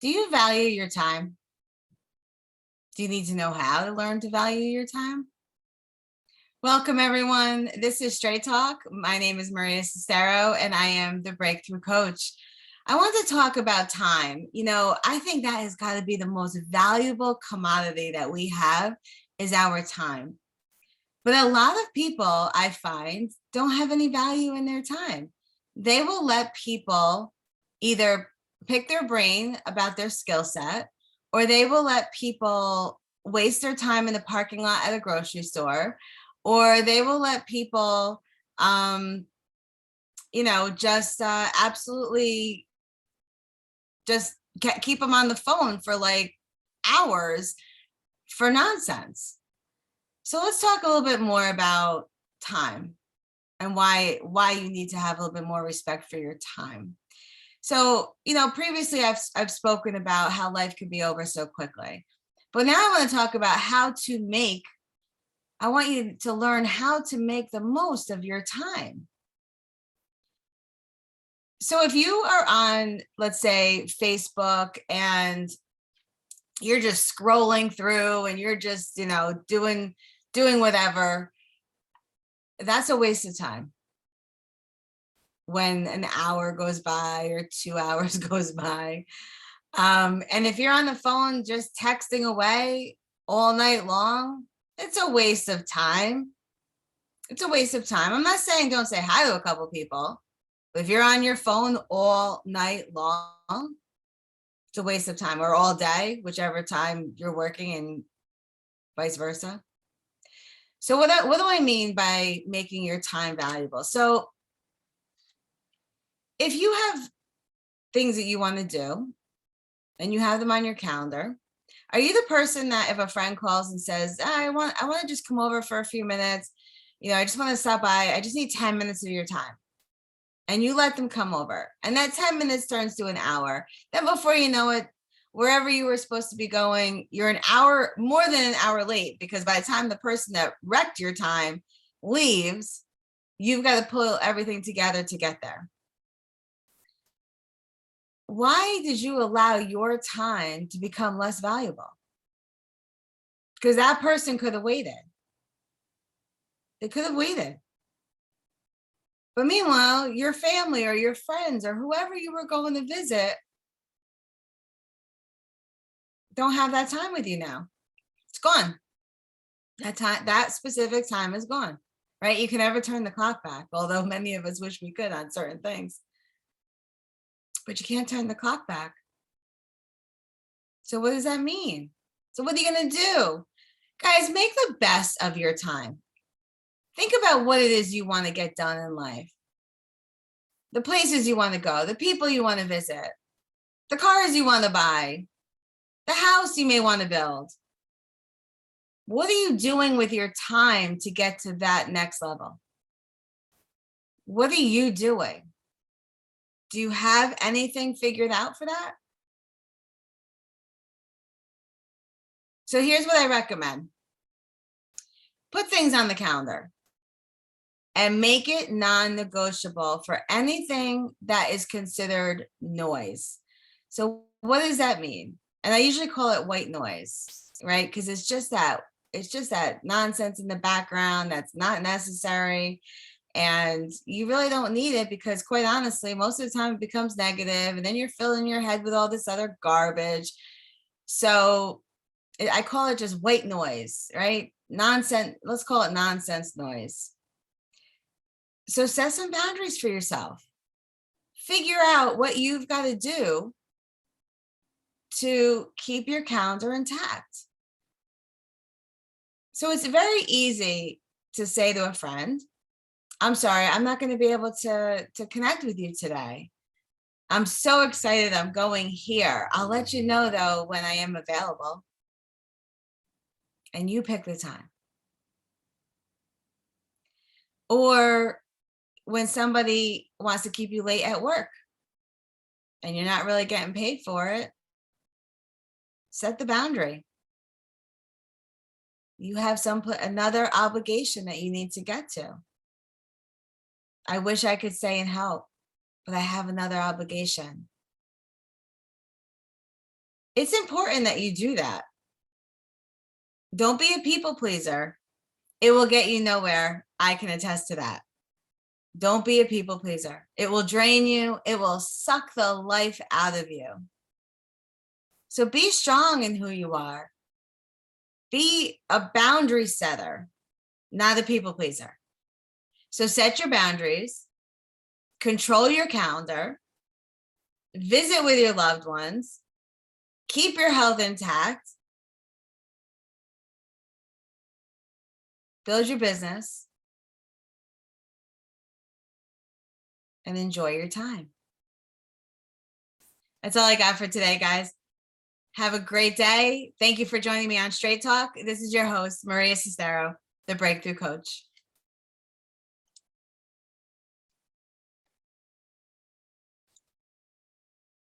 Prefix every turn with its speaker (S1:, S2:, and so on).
S1: Do you value your time? Do you need to know how to learn to value your time? Welcome, everyone. This is Straight Talk. My name is Maria Cestero, and I am the Breakthrough Coach. I want to talk about time. I think that has got to be the most valuable commodity that we have is our time. But a lot of people, I find, don't have any value in their time. They will let people either pick their brain about their skill set, or they will let people waste their time in the parking lot at a grocery store, or they will let people, just absolutely just keep them on the phone for like hours for nonsense. So let's talk a little bit more about time and why you need to have a little bit more respect for your time. So, previously I've spoken about how life could be over so quickly. But now I want to talk about I want you to learn how to make the most of your time. So if you are on, let's say, Facebook, and you're just scrolling through and you're just, doing whatever, that's a waste of time. When an hour goes by or 2 hours goes by. And if you're on the phone just texting away all night long, it's a waste of time. It's a waste of time. I'm not saying don't say hi to a couple people, but if you're on your phone all night long, it's a waste of time, or all day, whichever time you're working, and vice versa. So what do I mean by making your time valuable? So if you have things that you want to do and you have them on your calendar, are you the person that if a friend calls and says, I want to just come over for a few minutes, I just want to stop by, I just need 10 minutes of your time, and you let them come over, and that 10 minutes turns to an hour, then before you know it, wherever you were supposed to be going, you're an hour, more than an hour late, because by the time the person that wrecked your time leaves, you've got to pull everything together to get there. Why did you allow your time to become less valuable? Because that person could have waited. They could have waited. But meanwhile, your family or your friends or whoever you were going to visit don't have that time with you now. It's gone. That specific time is gone, right? You can never turn the clock back, although many of us wish we could on certain things. But you can't turn the clock back. So what does that mean? So what are you going to do? Guys, make the best of your time. Think about what it is you want to get done in life. The places you want to go, the people you want to visit, the cars you want to buy, the house you may want to build. What are you doing with your time to get to that next level? What are you doing? Do you have anything figured out for that? So here's what I recommend. Put things on the calendar and make it non-negotiable for anything that is considered noise. So what does that mean? And I usually call it white noise, right? Because it's just that nonsense in the background that's not necessary. And you really don't need it, because quite honestly, most of the time it becomes negative, and then you're filling your head with all this other garbage. So I call it just white noise, right? Nonsense. Let's call it nonsense noise. So set some boundaries for yourself. Figure out what you've got to do to keep your calendar intact. So it's very easy to say to a friend, I'm sorry, I'm not going to be able to connect with you today. I'm so excited. I'm going here. I'll let you know, though, when I am available. And you pick the time. Or when somebody wants to keep you late at work and you're not really getting paid for it, set the boundary. You have another obligation that you need to get to. I wish I could stay and help, but I have another obligation. It's important that you do that. Don't be a people pleaser. It will get you nowhere. I can attest to that. Don't be a people pleaser. It will drain you. It will suck the life out of you. So be strong in who you are. Be a boundary setter, not a people pleaser. So set your boundaries, control your calendar, visit with your loved ones, keep your health intact, build your business, and enjoy your time. That's all I got for today, guys. Have a great day. Thank you for joining me on Straight Talk. This is your host, Maria Cestaro, the Breakthrough Coach.